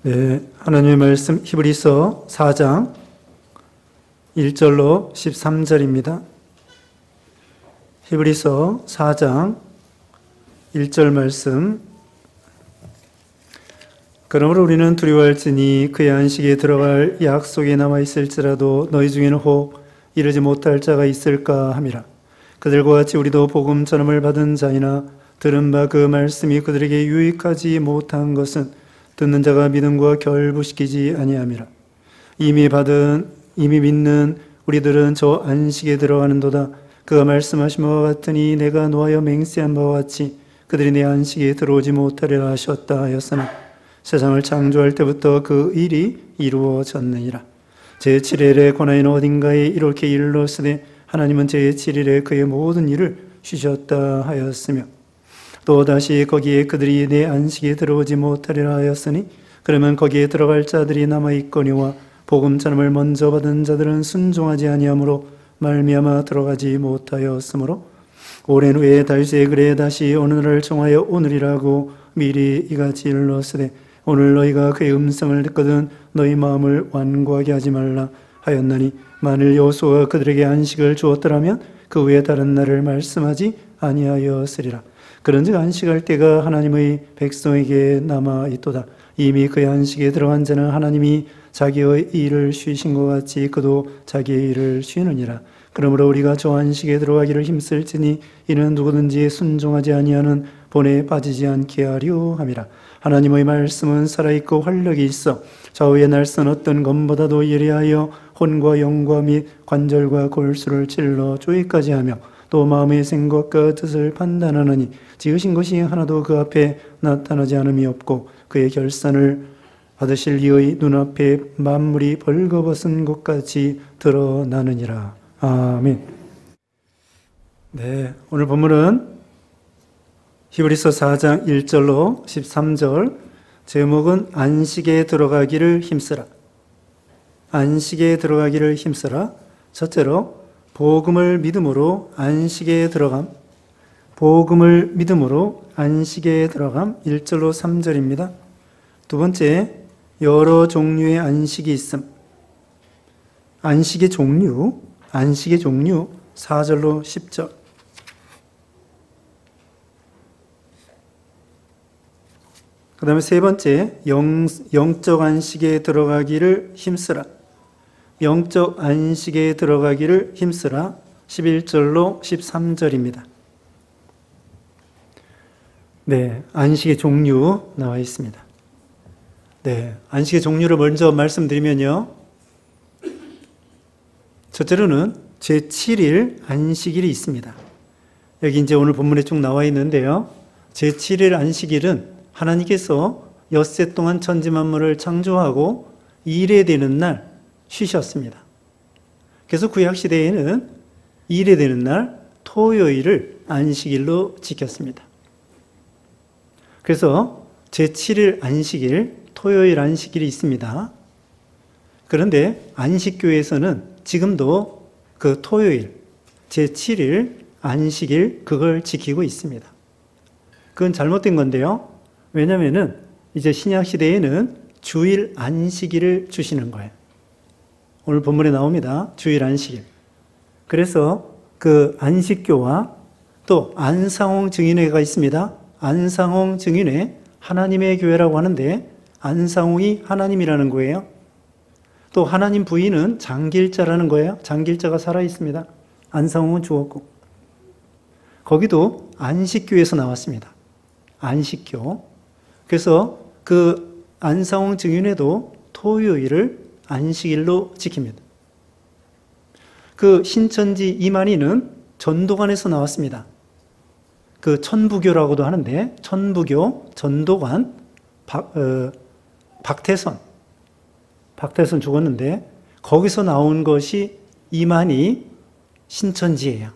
네, 하나님의 말씀 히브리서 4장 1절로 13절입니다. 히브리서 4장 1절 말씀. 그러므로 우리는 두려워할지니 그의 안식에 들어갈 약속에 남아있을지라도 너희 중에는 혹 이르지 못할 자가 있을까 함이라. 그들과 같이 우리도 복음 전함을 받은 자이나 들은 바 그 말씀이 그들에게 유익하지 못한 것은 듣는 자가 믿음과 결부시키지 아니함이라. 이미 믿는 우리들은 저 안식에 들어가는도다. 그가 말씀하신 바와 같으니 내가 노하여 맹세한 바와 같이 그들이 내 안식에 들어오지 못하리라 하셨다 하였으나 세상을 창조할 때부터 그 일이 이루어졌느니라. 제7일의 고난이는 어딘가에 이렇게 일렀으되 하나님은 제7일에 그의 모든 일을 쉬셨다 하였으며 또 다시 거기에 그들이 내 안식에 들어오지 못하리라 하였으니 그러면 거기에 들어갈 자들이 남아있거니와 복음 전함을 먼저 받은 자들은 순종하지 아니하므로 말미암아 들어가지 못하였으므로 오랜 후에 다윗의 글에 다시 어느 날을 정하여 오늘이라고 미리 이같이 일렀으되 오늘 너희가 그의 음성을 듣거든 너희 마음을 완고하게 하지 말라 하였나니 만일 여호수아가 그들에게 안식을 주었더라면 그 외에 다른 날을 말씀하지 아니하였으리라. 그런즉 안식할 때가 하나님의 백성에게 남아있도다. 이미 그의 안식에 들어간 자는 하나님이 자기의 일을 쉬신 것 같이 그도 자기의 일을 쉬느니라. 그러므로 우리가 저 안식에 들어가기를 힘쓸지니 이는 누구든지 순종하지 아니하는 본에 빠지지 않게 하려 함이라. 하나님의 말씀은 살아있고 활력이 있어 좌우의 날선 어떤 검보다도 예리하여 혼과 영과 및 관절과 골수를 찔러 조이까지 하며 또 마음의 생각과 뜻을 판단하느니 지으신 것이 하나도 그 앞에 나타나지 않음이 없고 그의 결산을 받으실 이의 눈앞에 만물이 벌거벗은 것 같이 드러나느니라. 아멘. 네, 오늘 본문은 히브리서 4장 1절로 13절, 제목은 안식에 들어가기를 힘쓰라. 안식에 들어가기를 힘쓰라. 첫째로 복음을 믿음으로 안식에 들어감. 복음을 믿음으로 안식에 들어감. 1절로 3절입니다. 두 번째, 여러 종류의 안식이 있음. 안식의 종류 4절로 10절. 그 다음에 세 번째, 영적 안식에 들어가기를 힘쓰라. 영적 안식에 들어가기를 힘쓰라. 11절로 13절입니다. 네, 안식의 종류 나와 있습니다. 네, 안식의 종류를 먼저 말씀드리면요. 첫째로는 제7일 안식일이 있습니다. 여기 이제 오늘 본문에 쭉 나와 있는데요. 제7일 안식일은 하나님께서 엿새 동안 천지 만물을 창조하고 일해야 되는 날 쉬셨습니다. 그래서 구약시대에는 일해야 되는 날 토요일을 안식일로 지켰습니다. 그래서 제7일 안식일, 토요일 안식일이 있습니다. 그런데 안식교에서는 지금도 그 토요일, 제7일 안식일 그걸 지키고 있습니다. 그건 잘못된 건데요. 왜냐하면 이제 신약시대에는 주일 안식일을 주시는 거예요. 오늘 본문에 나옵니다. 주일 안식일. 그래서 그 안식교와 또 안상홍 증인회가 있습니다. 안상홍 증인회, 하나님의 교회라고 하는데 안상홍이 하나님이라는 거예요. 또 하나님 부인은 장길자라는 거예요. 장길자가 살아있습니다. 안상홍은 죽었고. 거기도 안식교에서 나왔습니다. 안식교. 그래서 그 안상홍 증인회도 토요일을 안식일로 지킵니다. 그 신천지 이만희는 전도관에서 나왔습니다. 그 천부교라고도 하는데 천부교 전도관 박태선 죽었는데 거기서 나온 것이 이만희 신천지예요.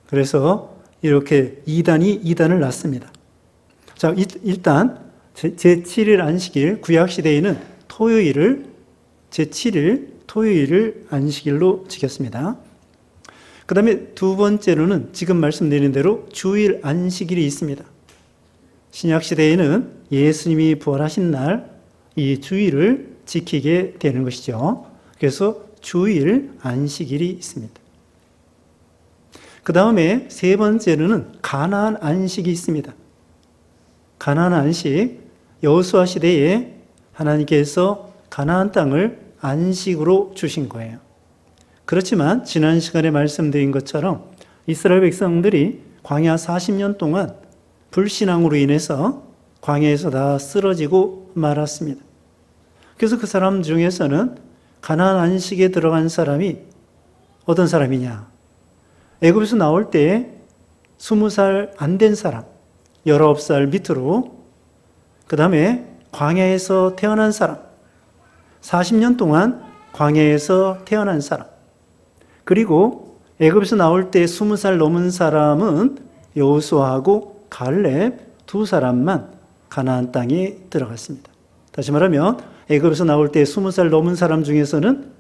그래서 이렇게 이단을 낳습니다. 자, 일단 제7일 안식일, 구약시대에는 토요일을 제7일 토요일을 안식일로 지켰습니다. 그 다음에 두 번째로는 지금 말씀드린 대로 주일 안식일이 있습니다. 신약시대에는 예수님이 부활하신 날 이 주일을 지키게 되는 것이죠. 그래서 주일 안식일이 있습니다. 그 다음에 세 번째로는 가나안 안식이 있습니다. 가나안 안식, 여호수아 시대에 하나님께서 가나안 땅을 안식으로 주신 거예요. 그렇지만 지난 시간에 말씀드린 것처럼 이스라엘 백성들이 광야 40년 동안 불신앙으로 인해서 광야에서 다 쓰러지고 말았습니다. 그래서 그 사람 중에서는 가나안 안식에 들어간 사람이 어떤 사람이냐? 애굽에서 나올 때 20살 안 된 사람, 19살 밑으로, 그 다음에 광야에서 태어난 사람, 40년 동안 광야에서 태어난 사람, 그리고 애굽에서 나올 때 20살 넘은 사람은 여호수아하고 갈렙 두 사람만 가나안 땅에 들어갔습니다. 다시 말하면 애굽에서 나올 때 20살 넘은 사람 중에서는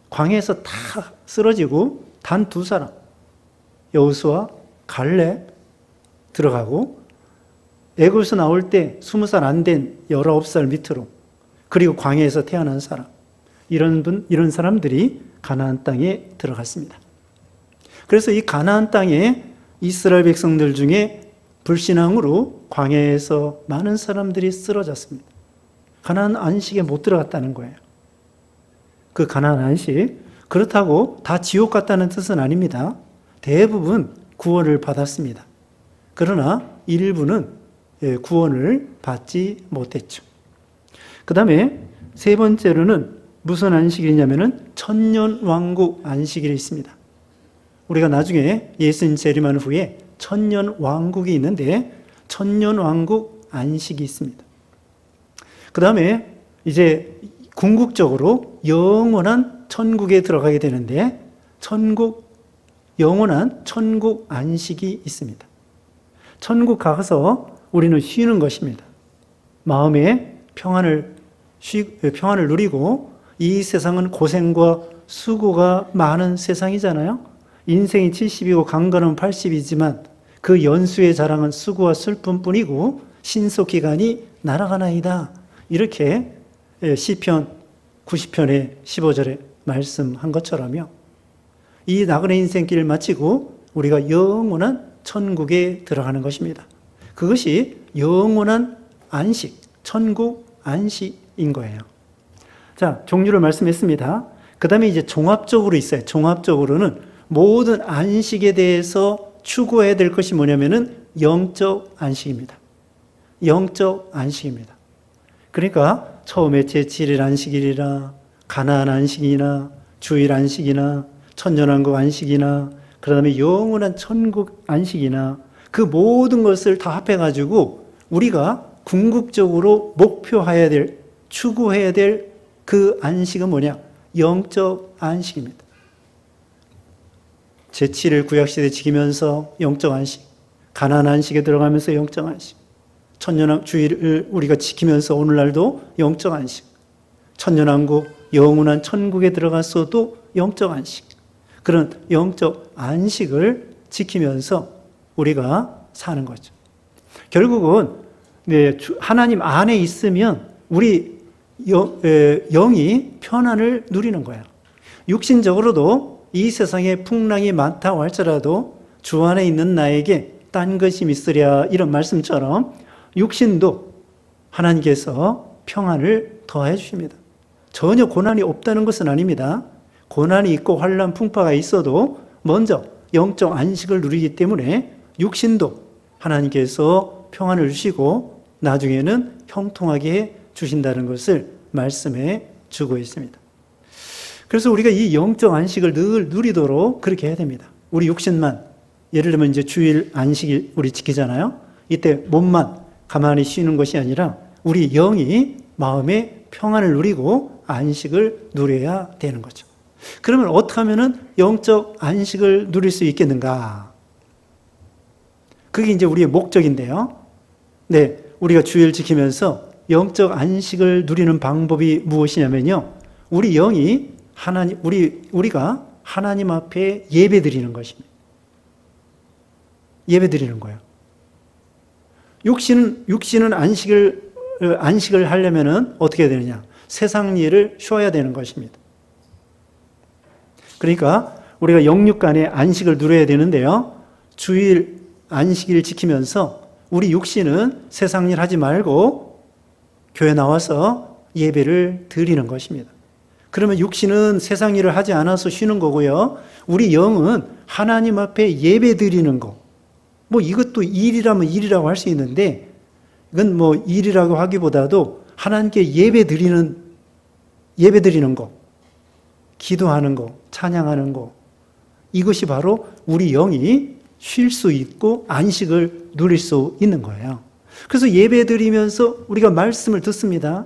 광야에서 다 쓰러지고 단 두 사람, 여호수아, 갈렙 들어가고, 애굽에서 나올 때 20살 안 된 19살 밑으로, 그리고 광야에서 태어난 사람, 이런 사람들이 가나안 땅에 들어갔습니다. 그래서 이 가나안 땅에 이스라엘 백성들 중에 불신앙으로 광야에서 많은 사람들이 쓰러졌습니다. 가나안 안식에 못 들어갔다는 거예요. 그 가나안 안식, 그렇다고 다 지옥 갔다는 뜻은 아닙니다. 대부분 구원을 받았습니다. 그러나 일부는 구원을 받지 못했죠. 그 다음에 세 번째로는 무슨 안식일이냐면은 천년왕국 안식일이 있습니다. 우리가 나중에 예수님 재림한 후에 천년왕국이 있는데 천년왕국 안식이 있습니다. 그 다음에 이제 궁극적으로 영원한 천국에 들어가게 되는데 영원한 천국 안식이 있습니다. 천국 가서 우리는 쉬는 것입니다. 마음의 평안을 누리고, 이 세상은 고생과 수고가 많은 세상이잖아요. 인생이 70이고 강건은 80이지만 그 연수의 자랑은 수고와 슬픔뿐이고 신속기간이 날아가나이다. 이렇게 시편 90편의 15절에 말씀한 것처럼요. 이 나그네 인생길을 마치고 우리가 영원한 천국에 들어가는 것입니다. 그것이 영원한 안식, 천국 안식인 거예요. 자, 종류를 말씀했습니다. 그 다음에 이제 종합적으로 있어요. 종합적으로는 모든 안식에 대해서 추구해야 될 것이 뭐냐면은 영적 안식입니다. 영적 안식입니다. 그러니까 처음에 제7일 안식일이나 가나안 안식이나 주일 안식이나 천년왕국 안식이나 그 다음에 영원한 천국 안식이나 그 모든 것을 다 합해가지고 우리가 궁극적으로 목표해야 될, 추구해야 될 그 안식은 뭐냐? 영적 안식입니다. 제7일 구약시대 지키면서 영적 안식, 가나안 안식에 들어가면서 영적 안식, 천년왕 주일을 우리가 지키면서 오늘날도 영적 안식, 천년왕국 영원한 천국에 들어갔어도 영적 안식, 그런 영적 안식을 지키면서 우리가 사는 거죠. 결국은 하나님 안에 있으면 우리 영이 편안을 누리는 거예요. 육신적으로도 이 세상에 풍랑이 많다고 할지라도 주 안에 있는 나에게 딴 것이 있으랴, 이런 말씀처럼 육신도 하나님께서 평안을 더해 주십니다. 전혀 고난이 없다는 것은 아닙니다. 고난이 있고 환난 풍파가 있어도 먼저 영적 안식을 누리기 때문에 육신도 하나님께서 평안을 주시고 나중에는 형통하게 주신다는 것을 말씀해 주고 있습니다. 그래서 우리가 이 영적 안식을 늘 누리도록 그렇게 해야 됩니다. 우리 육신만, 예를 들면 이제 주일 안식일 우리 지키잖아요. 이때 몸만 가만히 쉬는 것이 아니라 우리 영이 마음의 평안을 누리고 안식을 누려야 되는 거죠. 그러면 어떻게 하면은 영적 안식을 누릴 수 있겠는가? 그게 이제 우리의 목적인데요. 네, 우리가 주일 지키면서 영적 안식을 누리는 방법이 무엇이냐면요. 우리 영이 우리가 하나님 앞에 예배 드리는 것입니다. 예배 드리는 거예요. 육신은 안식을 하려면은 어떻게 해야 되느냐? 세상 일을 쉬어야 되는 것입니다. 그러니까 우리가 영육간에 안식을 누려야 되는데요. 주일 안식일 지키면서 우리 육신은 세상 일 하지 말고 교회 나와서 예배를 드리는 것입니다. 그러면 육신은 세상 일을 하지 않아서 쉬는 거고요. 우리 영은 하나님 앞에 예배 드리는 거. 뭐 이것도 일이라면 일이라고 할 수 있는데 이건 뭐 일이라고 하기보다도 하나님께 예배 드리는 거, 기도하는 거, 찬양하는 거. 이것이 바로 우리 영이 쉴 수 있고 안식을 누릴 수 있는 거예요. 그래서 예배 드리면서 우리가 말씀을 듣습니다.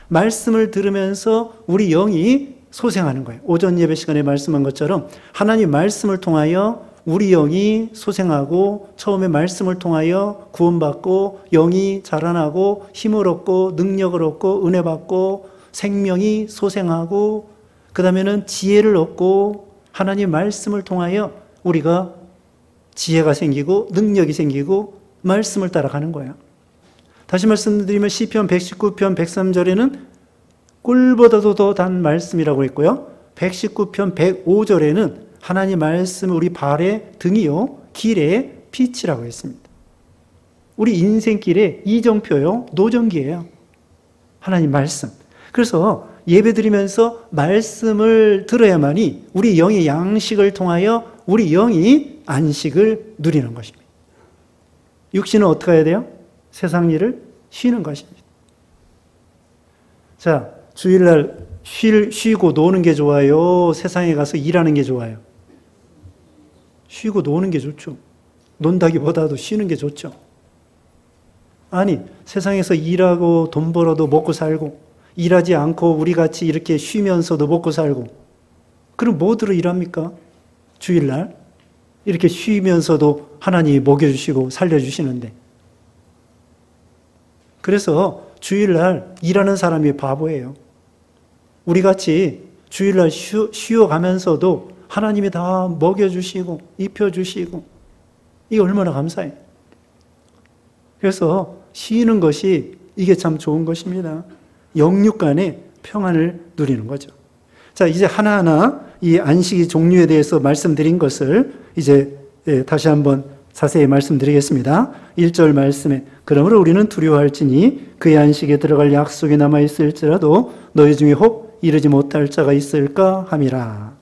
말씀을 들으면서 우리 영이 소생하는 거예요. 오전 예배 시간에 말씀한 것처럼 하나님 말씀을 통하여 우리 영이 소생하고 처음에 말씀을 통하여 구원받고 영이 자라나고 힘을 얻고 능력을 얻고 은혜 받고 생명이 소생하고 그 다음에는 지혜를 얻고 하나님 말씀을 통하여 우리가 지혜가 생기고 능력이 생기고 말씀을 따라가는 거예요. 다시 말씀드리면 시편 119편 103절에는 꿀보다도 더 단 말씀이라고 했고요. 119편 105절에는 하나님 말씀 우리 발의 등이요 길의 빛이라고 했습니다. 우리 인생길의 이정표요 노정기예요. 하나님 말씀. 그래서 예배드리면서 말씀을 들어야만이 우리 영의 양식을 통하여 우리 영이 안식을 누리는 것입니다. 육신은 어떻게 해야 돼요? 세상 일을 쉬는 것입니다. 자, 주일날 쉬고 노는 게 좋아요? 세상에 가서 일하는 게 좋아요? 쉬고 노는 게 좋죠. 논다기보다도 쉬는 게 좋죠. 아니, 세상에서 일하고 돈 벌어도 먹고 살고 일하지 않고 우리같이 이렇게 쉬면서도 먹고 살고 그럼 뭐들어 일합니까? 주일날 이렇게 쉬면서도 하나님이 먹여주시고 살려주시는데 그래서 주일날 일하는 사람이 바보예요. 우리같이 주일날 쉬어가면서도 하나님이 다 먹여주시고 입혀주시고 이게 얼마나 감사해요. 그래서 쉬는 것이 이게 참 좋은 것입니다. 영육 간의 평안을 누리는 거죠. 자, 이제 하나하나 이 안식의 종류에 대해서 말씀드린 것을 이제 다시 한번 자세히 말씀드리겠습니다. 1절 말씀에 그러므로 우리는 두려워할지니 그의 안식에 들어갈 약속이 남아있을지라도 너희 중에 혹 이르지 못할 자가 있을까 함이라.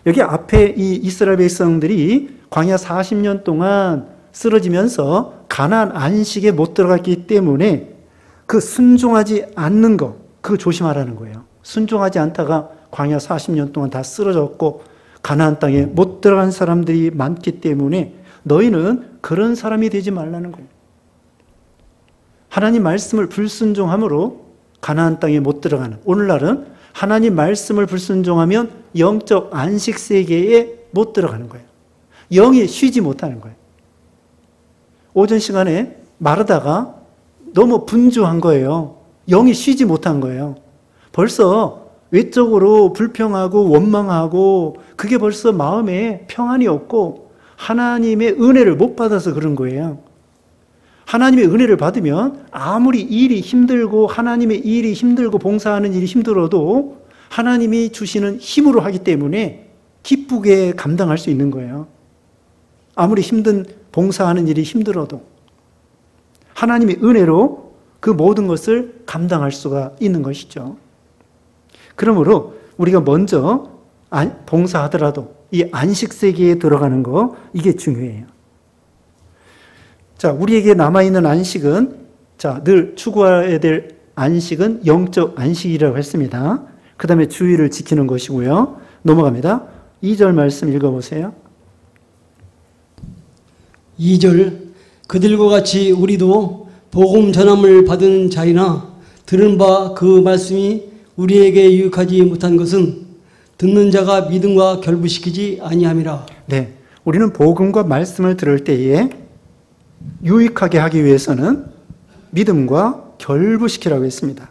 여기 앞에 이 이스라엘 백성들이 광야 40년 동안 쓰러지면서 가나안 안식에 못 들어갔기 때문에 그 순종하지 않는 거, 그거 조심하라는 거예요. 순종하지 않다가 광야 40년 동안 다 쓰러졌고 가나안 땅에 못 들어간 사람들이 많기 때문에 너희는 그런 사람이 되지 말라는 거예요. 하나님 말씀을 불순종함으로 가나안 땅에 못 들어가는, 오늘날은 하나님 말씀을 불순종하면 영적 안식 세계에 못 들어가는 거예요. 영이 쉬지 못하는 거예요. 오전 시간에 말하다가 너무 분주한 거예요. 영이 쉬지 못한 거예요. 벌써 외적으로 불평하고 원망하고 그게 벌써 마음에 평안이 없고 하나님의 은혜를 못 받아서 그런 거예요. 하나님의 은혜를 받으면 아무리 일이 힘들고 하나님의 일이 힘들고 봉사하는 일이 힘들어도 하나님이 주시는 힘으로 하기 때문에 기쁘게 감당할 수 있는 거예요. 아무리 힘든 봉사하는 일이 힘들어도 하나님의 은혜로 그 모든 것을 감당할 수가 있는 것이죠. 그러므로 우리가 먼저 봉사하더라도 이 안식세계에 들어가는 거 이게 중요해요. 자, 우리에게 남아있는 안식은 늘 추구해야 될 안식은 영적 안식이라고 했습니다. 그 다음에 주의를 지키는 것이고요. 넘어갑니다. 2절 말씀 읽어보세요. 2절 그들과 같이 우리도 복음 전함을 받은 자이나 들은 바 그 말씀이 우리에게 유익하지 못한 것은 듣는 자가 믿음과 결부시키지 아니함이라. 네, 우리는 복음과 말씀을 들을 때에 유익하게 하기 위해서는 믿음과 결부시키라고 했습니다.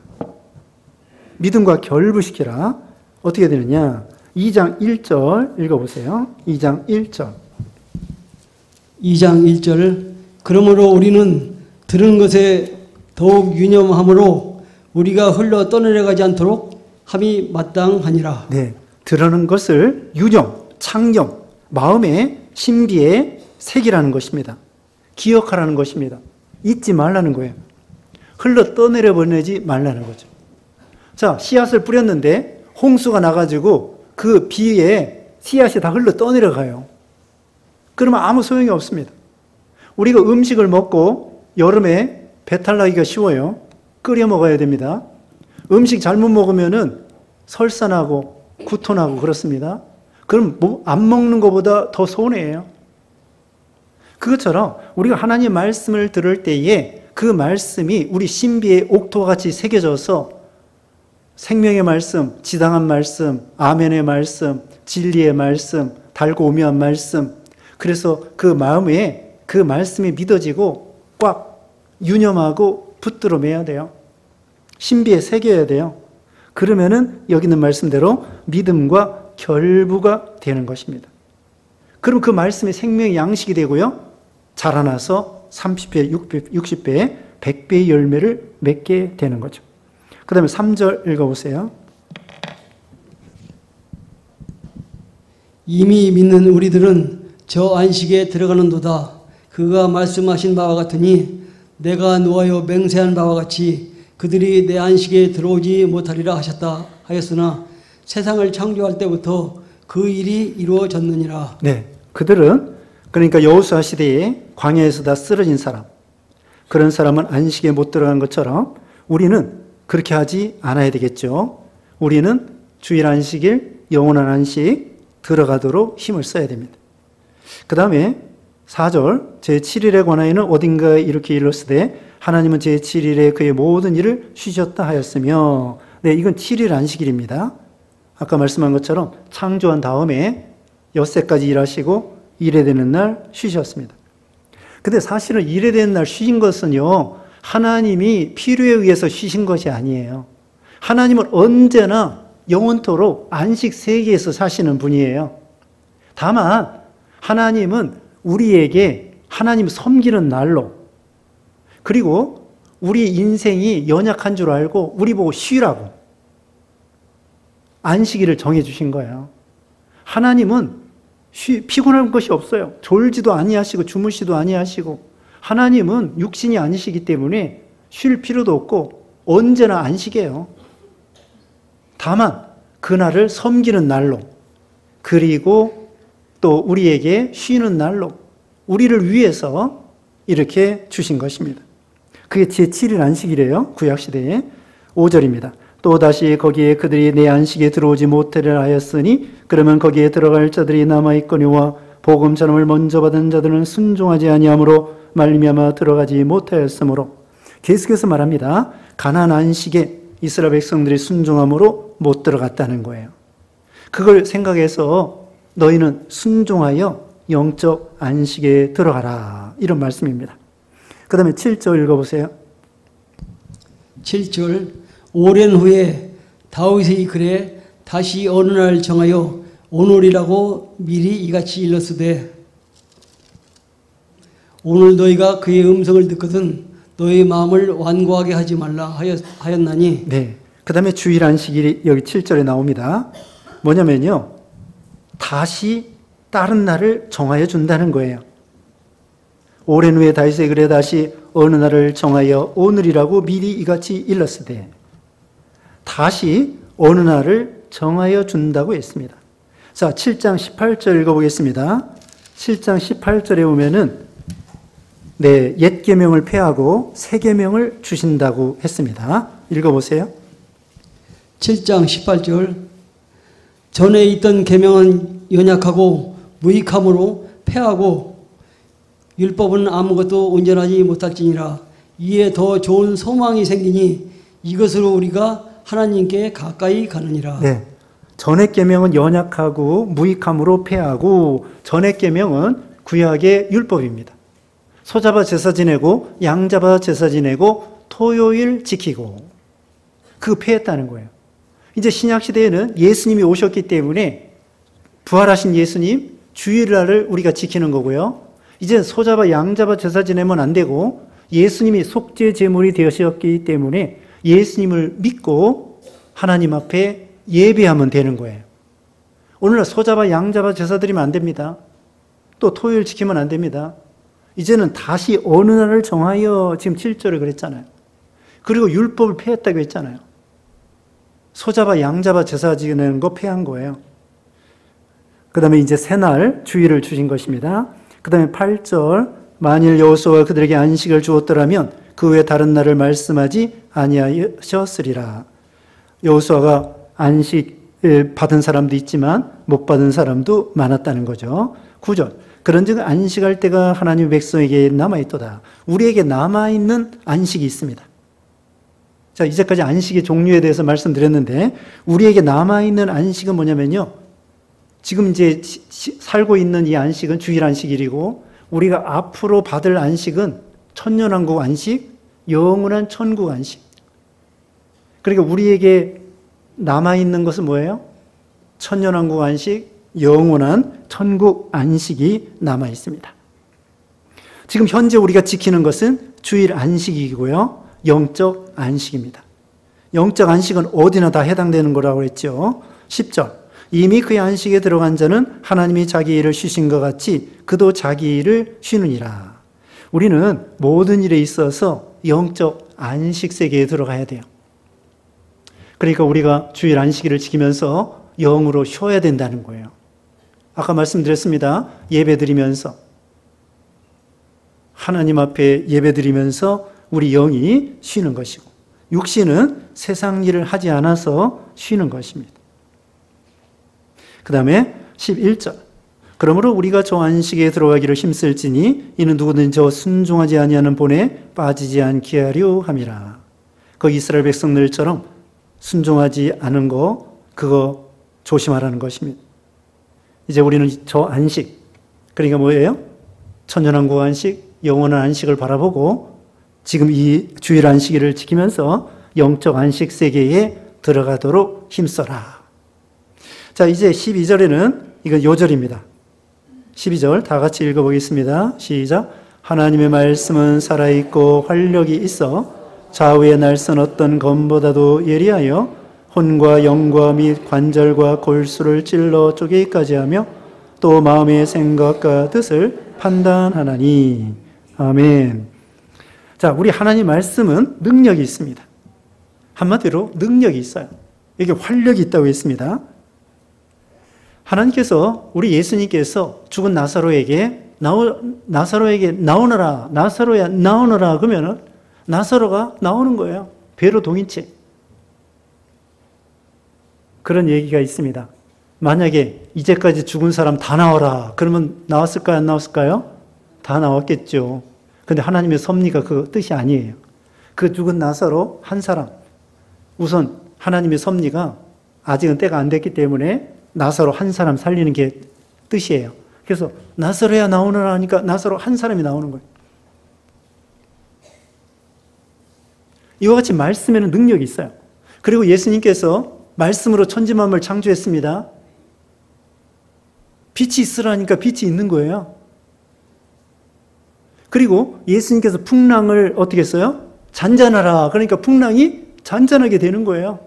믿음과 결부시키라. 어떻게 되느냐? 2장 1절 읽어보세요. 2장 1절. 2장 1절 그러므로 우리는 들은 것에 더욱 유념함으로 우리가 흘러 떠내려가지 않도록 함이 마땅하니라. 네, 들은 것을 유념, 창념, 마음의 신비에 새기라는 것입니다. 기억하라는 것입니다. 잊지 말라는 거예요. 흘러 떠내려 보내지 말라는 거죠. 자, 씨앗을 뿌렸는데 홍수가 나가지고 그 비에 씨앗이 다 흘러 떠내려가요. 그러면 아무 소용이 없습니다. 우리가 음식을 먹고 여름에 배탈 나기가 쉬워요. 끓여 먹어야 됩니다. 음식 잘못 먹으면은 설사나고 구토나고 그렇습니다. 그럼 안 먹는 것보다 더 손해예요. 그것처럼 우리가 하나님의 말씀을 들을 때에 그 말씀이 우리 신비의 옥토와 같이 새겨져서 생명의 말씀, 지당한 말씀, 아멘의 말씀, 진리의 말씀, 달고 오묘한 말씀, 그래서 그 마음에 그 말씀이 믿어지고 꽉 유념하고 붙들어 매야 돼요. 신비에 새겨야 돼요. 그러면은 여기 있는 말씀대로 믿음과 결부가 되는 것입니다. 그럼 그 말씀이 생명의 양식이 되고요. 자라나서 30배, 60배, 100배의 열매를 맺게 되는 거죠. 그 다음에 3절 읽어보세요. 이미 믿는 우리들은 저 안식에 들어가는도다. 그가 말씀하신 바와 같으니 내가 노하여 맹세한 바와 같이 그들이 내 안식에 들어오지 못하리라 하셨다 하였으나 세상을 창조할 때부터 그 일이 이루어졌느니라. 네, 그들은 그러니까 여호수아 시대에 광야에서 다 쓰러진 사람, 그런 사람은 안식에 못 들어간 것처럼 우리는 그렇게 하지 않아야 되겠죠. 우리는 주일 안식일, 영원한 안식 들어가도록 힘을 써야 됩니다. 그 다음에 4절 제7일에 관하여는 어딘가에 이렇게 일렀으되 하나님은 제7일에 그의 모든 일을 쉬셨다 하였으며, 네, 이건 7일 안식일입니다. 아까 말씀한 것처럼 창조한 다음에 엿새까지 일하시고 일에 되는 날 쉬셨습니다. 근데 사실은 일에 되는 날 쉬신 것은요, 하나님이 필요에 의해서 쉬신 것이 아니에요. 하나님은 언제나 영원토록 안식 세계에서 사시는 분이에요. 다만 하나님은 우리에게 하나님 섬기는 날로, 그리고 우리 인생이 연약한 줄 알고 우리 보고 쉬라고 안식일을 정해주신 거예요. 하나님은 피곤한 것이 없어요. 졸지도 아니하시고 주무시도 아니하시고, 하나님은 육신이 아니시기 때문에 쉴 필요도 없고 언제나 안식이에요. 다만 그날을 섬기는 날로, 그리고 또 우리에게 쉬는 날로 우리를 위해서 이렇게 주신 것입니다. 그게 제7일 안식이래요. 구약시대에. 5절입니다. 또다시 거기에 그들이 내 안식에 들어오지 못하리라 하였으니 그러면 거기에 들어갈 자들이 남아있거니와 복음 전함을 먼저 받은 자들은 순종하지 아니하므로 말미암아 들어가지 못하였으므로, 계속해서 말합니다. 가나안 안식에 이스라엘 백성들이 순종함으로 못 들어갔다는 거예요. 그걸 생각해서 너희는 순종하여 영적 안식에 들어가라, 이런 말씀입니다. 그 다음에 7절 읽어보세요. 7절 오랜 후에 다윗의 글에 다시 어느 날 정하여 오늘이라고 미리 이같이 일렀으되 오늘 너희가 그의 음성을 듣거든 너희 마음을 완고하게 하지 말라 하였나니. 네. 그 다음에 주일 안식일이 여기 7절에 나옵니다. 뭐냐면요, 다시 다른 날을 정하여 준다는 거예요. 오랜 후에 다윗의 글에 다시 어느 날을 정하여 오늘이라고 미리 이같이 일렀으되, 다시 어느 날을 정하여 준다고 했습니다. 자, 7장 18절 읽어보겠습니다. 7장 18절에 보면은 네, 옛 계명을 폐하고 새 계명을 주신다고 했습니다. 읽어보세요. 7장 18절 전에 있던 계명은 연약하고 무익함으로 폐하고 율법은 아무것도 온전하지 못할지니라. 이에 더 좋은 소망이 생기니 이것으로 우리가 하나님께 가까이 가느니라. 네, 전의 계명은 연약하고 무익함으로 폐하고, 전의 계명은 구약의 율법입니다. 소 잡아 제사 지내고 양 잡아 제사 지내고 토요일 지키고, 그 폐했다는 거예요. 이제 신약 시대에는 예수님이 오셨기 때문에 부활하신 예수님 주일날을 우리가 지키는 거고요. 이제 소 잡아 양 잡아 제사 지내면 안 되고 예수님이 속죄 제물이 되셨기 때문에 예수님을 믿고 하나님 앞에 예배하면 되는 거예요. 오늘날 소잡아 양잡아 제사 드리면 안 됩니다. 또 토요일 지키면 안 됩니다. 이제는 다시 어느 날을 정하여 지금 7절에 그랬잖아요. 그리고 율법을 폐했다고 했잖아요. 소잡아 양잡아 제사 지내는 거 폐한 거예요. 그 다음에 이제 새날 주일을 주신 것입니다. 그 다음에 8절 만일 여호수아가 그들에게 안식을 주었더라면 그 외 다른 날을 말씀하지 아니하셨으리라. 여호수아가 안식을 받은 사람도 있지만 못 받은 사람도 많았다는 거죠. 9절 그런즉 안식할 때가 하나님의 백성에게 남아있도다. 우리에게 남아있는 안식이 있습니다. 자, 이제까지 안식의 종류에 대해서 말씀드렸는데 우리에게 남아있는 안식은 뭐냐면요. 지금 이제 살고 있는 이 안식은 주일 안식일이고 우리가 앞으로 받을 안식은 천년왕국 안식, 영원한 천국 안식. 그러니까 우리에게 남아있는 것은 뭐예요? 천년왕국 안식, 영원한 천국 안식이 남아있습니다. 지금 현재 우리가 지키는 것은 주일 안식이고요. 영적 안식입니다. 영적 안식은 어디나 다 해당되는 거라고 했죠. 10절 이미 그의 안식에 들어간 자는 하나님이 자기 일을 쉬신 것 같이 그도 자기 일을 쉬느니라. 우리는 모든 일에 있어서 영적 안식 세계에 들어가야 돼요. 그러니까 우리가 주일 안식일을 지키면서 영으로 쉬어야 된다는 거예요. 아까 말씀드렸습니다. 예배드리면서 하나님 앞에 예배드리면서 우리 영이 쉬는 것이고 육신은 세상 일을 하지 않아서 쉬는 것입니다. 그 다음에 11절 그러므로 우리가 저 안식에 들어가기를 힘쓸지니 이는 누구든지 저 순종하지 아니하는 본에 빠지지 않게 하려 함이라. 그 이스라엘 백성들처럼 순종하지 않은 거 그거 조심하라는 것입니다. 이제 우리는 저 안식 그러니까 뭐예요? 천년왕국 안식, 영원한 안식을 바라보고 지금 이 주일 안식일을 지키면서 영적 안식 세계에 들어가도록 힘써라. 자, 이제 12절에는 이건 요절입니다. 12절 다 같이 읽어보겠습니다. 시작. 하나님의 말씀은 살아있고 활력이 있어 좌우의 날선 어떤 검보다도 예리하여 혼과 영과 및 관절과 골수를 찔러 쪼개기까지 하며 또 마음의 생각과 뜻을 판단하나니. 아멘. 자, 우리 하나님 말씀은 능력이 있습니다. 한마디로 능력이 있어요. 이게 활력이 있다고 했습니다. 하나님께서 우리 예수님께서 죽은 나사로에게 나오너라, 나사로야 나오너라 그러면은 나사로가 나오는 거예요. 배로 동인체. 그런 얘기가 있습니다. 만약에 이제까지 죽은 사람 다 나와라 그러면 나왔을까요? 안 나왔을까요? 다 나왔겠죠. 근데 하나님의 섭리가 그 뜻이 아니에요. 그 죽은 나사로 한 사람. 우선 하나님의 섭리가 아직은 때가 안 됐기 때문에 나사로 한 사람 살리는 게 뜻이에요. 그래서 나사로야 나오너라 하니까 나사로 한 사람이 나오는 거예요. 이와 같이 말씀에는 능력이 있어요. 그리고 예수님께서 말씀으로 천지만물을 창조했습니다. 빛이 있으라니까 빛이 있는 거예요. 그리고 예수님께서 풍랑을 어떻게 했어요? 잔잔하라. 그러니까 풍랑이 잔잔하게 되는 거예요.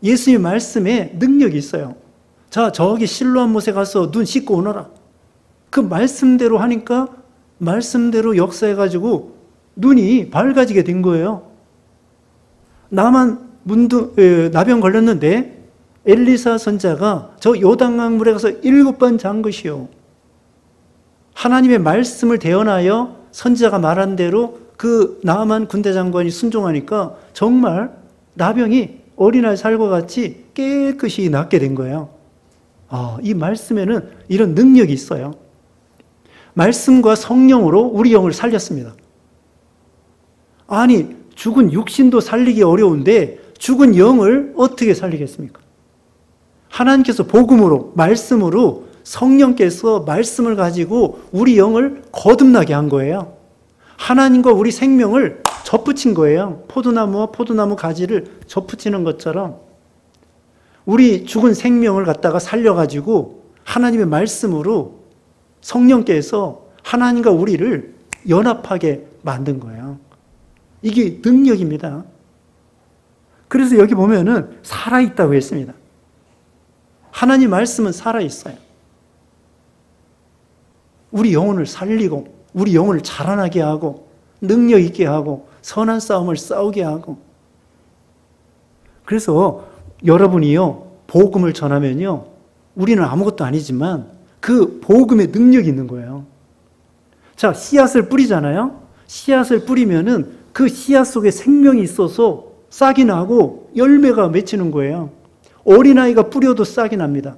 예수님의 말씀에 능력이 있어요. 자, 저기 실로암 못에 가서 눈 씻고 오너라. 그 말씀대로 하니까 말씀대로 역사해가지고 눈이 밝아지게 된 거예요. 나만 나병 걸렸는데 엘리사 선자가 저 요단강 물에 가서 7번 잠 것이요. 하나님의 말씀을 대언하여 선지자가 말한 대로 그 나만 군대 장관이 순종하니까 정말 나병이 어린아이 살과 같이 깨끗이 낫게 된 거예요. 이 말씀에는 이런 능력이 있어요. 말씀과 성령으로 우리 영을 살렸습니다. 아니, 죽은 육신도 살리기 어려운데 죽은 영을 어떻게 살리겠습니까? 하나님께서 복음으로, 말씀으로 성령께서 말씀을 가지고 우리 영을 거듭나게 한 거예요. 하나님과 우리 생명을 접붙인 거예요. 포도나무와 포도나무 가지를 접붙이는 것처럼 우리 죽은 생명을 갖다가 살려가지고 하나님의 말씀으로 성령께서 하나님과 우리를 연합하게 만든 거예요. 이게 능력입니다. 그래서 여기 보면은 살아있다고 했습니다. 하나님 말씀은 살아있어요. 우리 영혼을 살리고 우리 영혼을 자라나게 하고 능력 있게 하고 선한 싸움을 싸우게 하고. 그래서 여러분이요 복음을 전하면요 우리는 아무것도 아니지만 그 복음의 능력이 있는 거예요. 자, 씨앗을 뿌리잖아요. 씨앗을 뿌리면은 그 씨앗 속에 생명이 있어서 싹이 나고 열매가 맺히는 거예요. 어린아이가 뿌려도 싹이 납니다.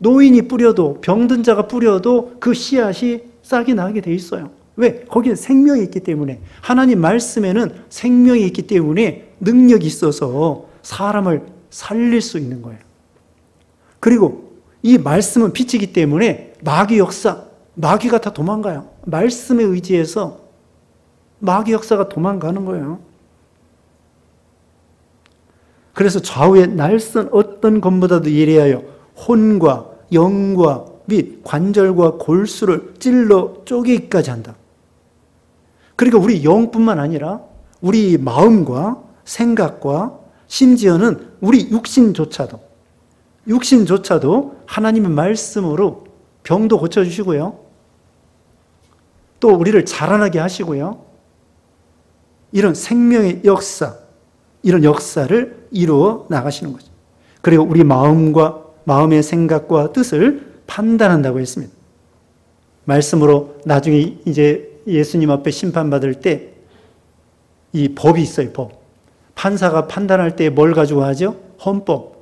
노인이 뿌려도 병든 자가 뿌려도 그 씨앗이 싹이 나게 돼 있어요. 왜? 거기에 생명이 있기 때문에. 하나님 말씀에는 생명이 있기 때문에 능력이 있어서 사람을 살릴 수 있는 거예요. 그리고 이 말씀은 빛이기 때문에 마귀 역사, 마귀가 다 도망가요. 말씀에 의지해서 마귀 역사가 도망가는 거예요. 그래서 좌우의 날선 어떤 것보다도 예리하여 혼과 영과 및 관절과 골수를 찔러 쪼개기까지 한다. 그러니까 우리 영뿐만 아니라 우리 마음과 생각과 심지어는 우리 육신조차도 하나님의 말씀으로 병도 고쳐주시고요. 또 우리를 자라나게 하시고요. 이런 생명의 역사, 이런 역사를 이루어 나가시는 거죠. 그리고 우리 마음의 생각과 뜻을 판단한다고 했습니다. 말씀으로 나중에 이제 예수님 앞에 심판받을 때 이 법이 있어요, 법. 판사가 판단할 때 뭘 가지고 하죠? 헌법.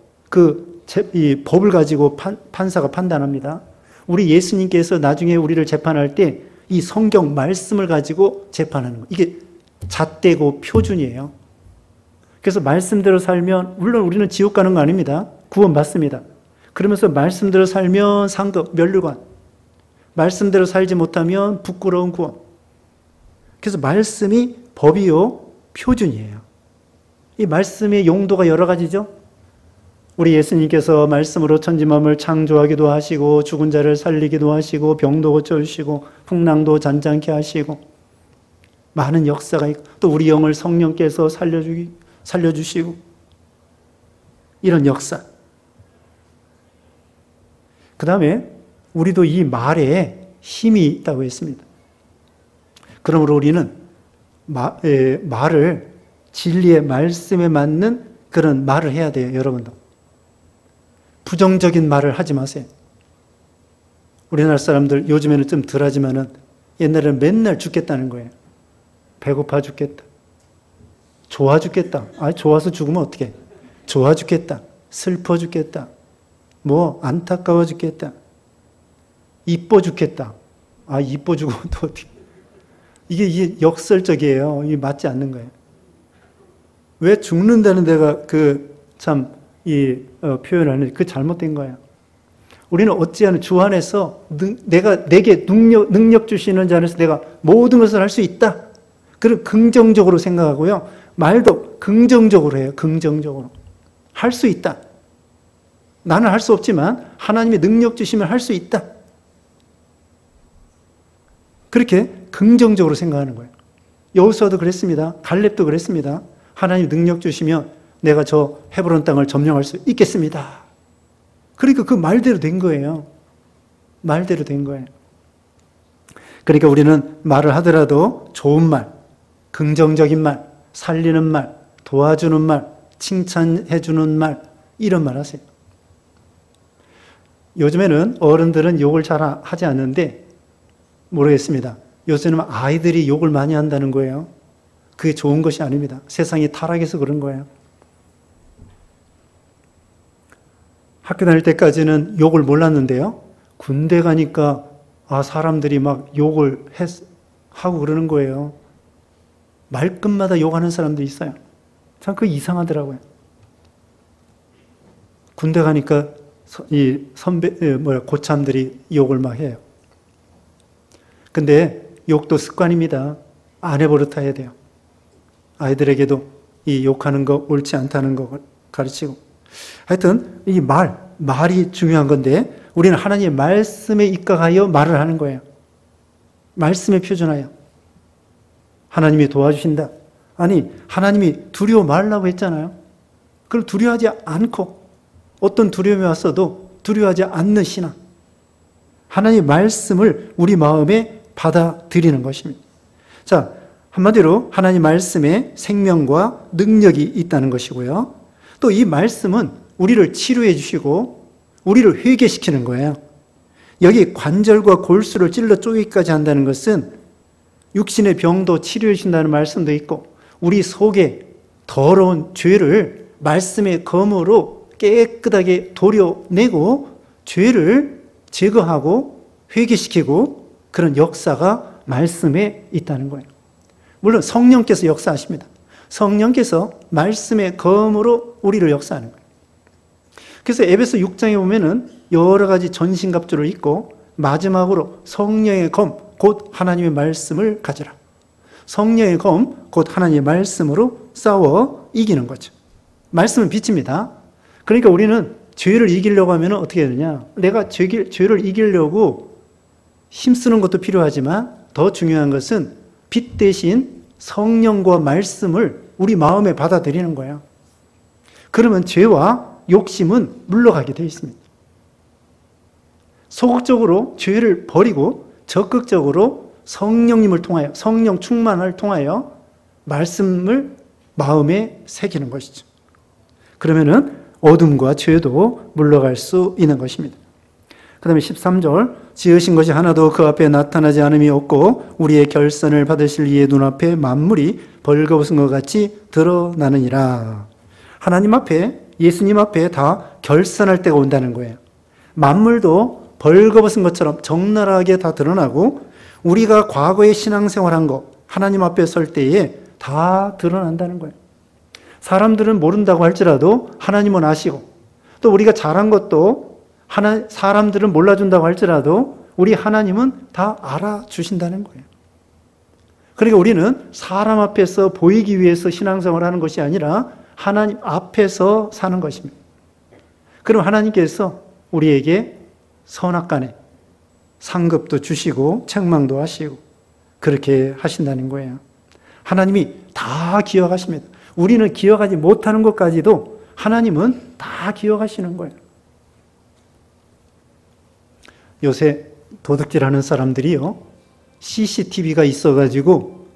이 법을 가지고 판사가 판단합니다. 우리 예수님께서 나중에 우리를 재판할 때 이 성경 말씀을 가지고 재판하는 거예요. 이게 잣대고 표준이에요. 그래서 말씀대로 살면 물론 우리는 지옥 가는 거 아닙니다. 구원받습니다. 그러면서 말씀대로 살면 상급, 면류관. 말씀대로 살지 못하면 부끄러운 구원. 그래서 말씀이 법이요, 표준이에요. 이 말씀의 용도가 여러 가지죠. 우리 예수님께서 말씀으로 천지만물을 창조하기도 하시고 죽은 자를 살리기도 하시고 병도 고쳐주시고 풍랑도 잔잔케 하시고 많은 역사가 있고 또 우리 영을 성령께서 살려주시고 이런 역사. 그 다음에 우리도 이 말에 힘이 있다고 했습니다. 그러므로 우리는 말을 진리의 말씀에 맞는 그런 말을 해야 돼요. 여러분도. 부정적인 말을 하지 마세요. 우리나라 사람들 요즘에는 좀 덜하지만은 옛날에는 맨날 죽겠다는 거예요. 배고파 죽겠다. 좋아 죽겠다. 좋아서 죽으면 어떡해. 좋아 죽겠다. 슬퍼 죽겠다. 안타까워 죽겠다. 이뻐 죽겠다. 이뻐 죽으면 또 어떻게. 이게 역설적이에요. 이게 맞지 않는 거예요. 왜 죽는다는 데가 표현을 하는지 그 잘못된 거예요. 우리는 어찌하는 주 안에서 내게 능력 주시는 자 안에서 내가 모든 것을 할 수 있다. 그런 긍정적으로 생각하고요. 말도 긍정적으로 해요. 긍정적으로. 할 수 있다. 나는 할 수 없지만 하나님의 능력 주시면 할 수 있다. 그렇게 긍정적으로 생각하는 거예요. 여호수아도 그랬습니다. 갈렙도 그랬습니다. 하나님 능력 주시면 내가 저 헤브론 땅을 점령할 수 있겠습니다. 그러니까 그 말대로 된 거예요. 말대로 된 거예요. 그러니까 우리는 말을 하더라도 좋은 말, 긍정적인 말, 살리는 말, 도와주는 말, 칭찬해주는 말, 이런 말 하세요. 요즘에는 어른들은 욕을 잘 하지 않는데 모르겠습니다. 요새는 아이들이 욕을 많이 한다는 거예요. 그게 좋은 것이 아닙니다. 세상이 타락해서 그런 거예요. 학교 다닐 때까지는 욕을 몰랐는데요. 군대 가니까 사람들이 막 욕을 하고 그러는 거예요. 말끝마다 욕하는 사람도 있어요. 참 그거 이상하더라고요. 군대 가니까 고참들이 욕을 막 해요. 근데 욕도 습관입니다. 안 해버릇 해야 돼요. 아이들에게도 이 욕하는 거 옳지 않다는 거 가르치고. 하여튼 이 말이 중요한 건데 우리는 하나님의 말씀에 입각하여 말을 하는 거예요. 말씀에 표준하여 하나님이 도와주신다. 아니, 하나님이 두려워 말라고 했잖아요. 그럼 두려워하지 않고 어떤 두려움이 왔어도 두려워하지 않는 신앙. 하나님의 말씀을 우리 마음에 받아들이는 것입니다. 자, 한마디로 하나님 말씀에 생명과 능력이 있다는 것이고요. 또 이 말씀은 우리를 치료해 주시고 우리를 회개시키는 거예요. 여기 관절과 골수를 찔러 쪼개기까지 한다는 것은 육신의 병도 치료해 주신다는 말씀도 있고 우리 속에 더러운 죄를 말씀의 검으로 깨끗하게 도려내고 죄를 제거하고 회개시키고 그런 역사가 말씀에 있다는 거예요. 물론 성령께서 역사하십니다. 성령께서 말씀의 검으로 우리를 역사하는 거예요. 그래서 에베소 6장에 보면은 여러 가지 전신갑주를 입고 마지막으로 성령의 검, 곧 하나님의 말씀을 가져라. 성령의 검, 곧 하나님의 말씀으로 싸워 이기는 거죠. 말씀은 빛입니다. 그러니까 우리는 죄를 이기려고 하면 어떻게 해야 되냐? 내가 죄를 이기려고 힘쓰는 것도 필요하지만 더 중요한 것은 빛 대신 성령과 말씀을 우리 마음에 받아들이는 거예요. 그러면 죄와 욕심은 물러가게 되어 있습니다. 소극적으로 죄를 버리고 적극적으로 성령님을 통하여, 성령 충만을 통하여 말씀을 마음에 새기는 것이죠. 그러면은 어둠과 죄도 물러갈 수 있는 것입니다. 그 다음에 13절, 지으신 것이 하나도 그 앞에 나타나지 않음이 없고 우리의 결선을 받으실 이의 눈앞에 만물이 벌거벗은 것 같이 드러나느니라. 하나님 앞에, 예수님 앞에 다 결선할 때가 온다는 거예요. 만물도 벌거벗은 것처럼 적나라하게 다 드러나고 우리가 과거에 신앙생활한 거 하나님 앞에 설 때에 다 드러난다는 거예요. 사람들은 모른다고 할지라도 하나님은 아시고 또 우리가 잘한 것도 사람들은 몰라준다고 할지라도 우리 하나님은 다 알아주신다는 거예요. 그러니까 우리는 사람 앞에서 보이기 위해서 신앙생활을 하는 것이 아니라 하나님 앞에서 사는 것입니다. 그럼 하나님께서 우리에게 선악간에 상급도 주시고 책망도 하시고 그렇게 하신다는 거예요. 하나님이 다 기억하십니다. 우리는 기억하지 못하는 것까지도 하나님은 다 기억하시는 거예요. 요새 도둑질하는 사람들이요, CCTV가 있어가지고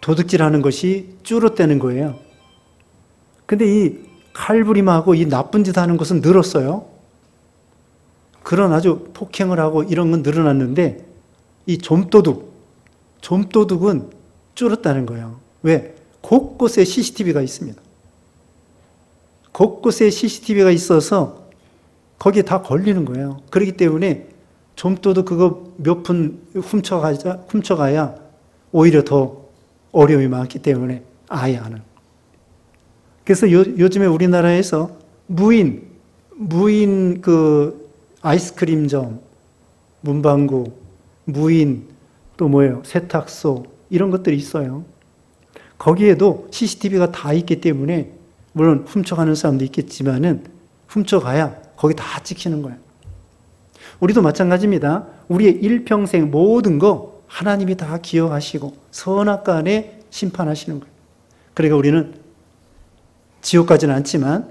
도둑질하는 것이 쭈루떼는 거예요. 근데 이 칼부림하고 이 나쁜 짓 하는 것은 늘었어요. 그런 아주 폭행을 하고 이런 건 늘어났는데 이 좀도둑은 줄었다는 거예요. 왜? 곳곳에 CCTV가 있습니다. 곳곳에 CCTV가 있어서 거기에 다 걸리는 거예요. 그렇기 때문에 좀도둑 그거 몇 푼 훔쳐가야 오히려 더 어려움이 많기 때문에 아예 안 하는. 그래서 요즘에 우리나라에서 무인 그 아이스크림점, 문방구, 무인 또 뭐예요? 세탁소 이런 것들이 있어요. 거기에도 CCTV가 다 있기 때문에 물론 훔쳐가는 사람도 있겠지만은 훔쳐가야 거기 다 찍히는 거예요. 우리도 마찬가지입니다. 우리의 일평생 모든 거 하나님이 다 기억하시고 선악간에 심판하시는 거예요. 그러니까 우리는 지옥 가지는 않지만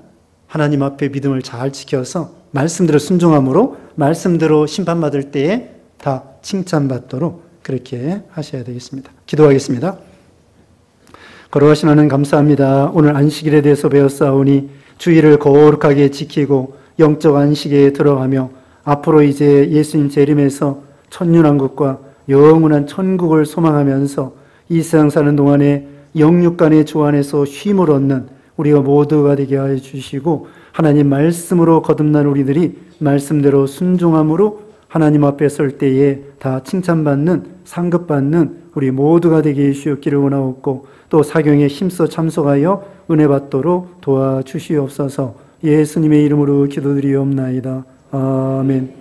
하나님 앞에 믿음을 잘 지켜서 말씀대로 순종함으로 말씀대로 심판받을 때에 다 칭찬받도록 그렇게 하셔야 되겠습니다. 기도하겠습니다. 걸어가신 하나님 감사합니다. 오늘 안식일에 대해서 배웠사오니 주일을 거룩하게 지키고 영적 안식에 들어가며 앞으로 이제 예수님 재림에서 천년왕국과 영원한 천국을 소망하면서 이 세상 사는 동안에 영육간의 주 안에서 쉼을 얻는 우리가 모두가 되게 하여 주시고 하나님 말씀으로 거듭난 우리들이 말씀대로 순종함으로 하나님 앞에 설 때에 다 칭찬받는 상급받는 우리 모두가 되게 해주시옵기를 원하옵고 또 사경에 힘써 참석하여 은혜 받도록 도와주시옵소서. 예수님의 이름으로 기도드리옵나이다. 아멘.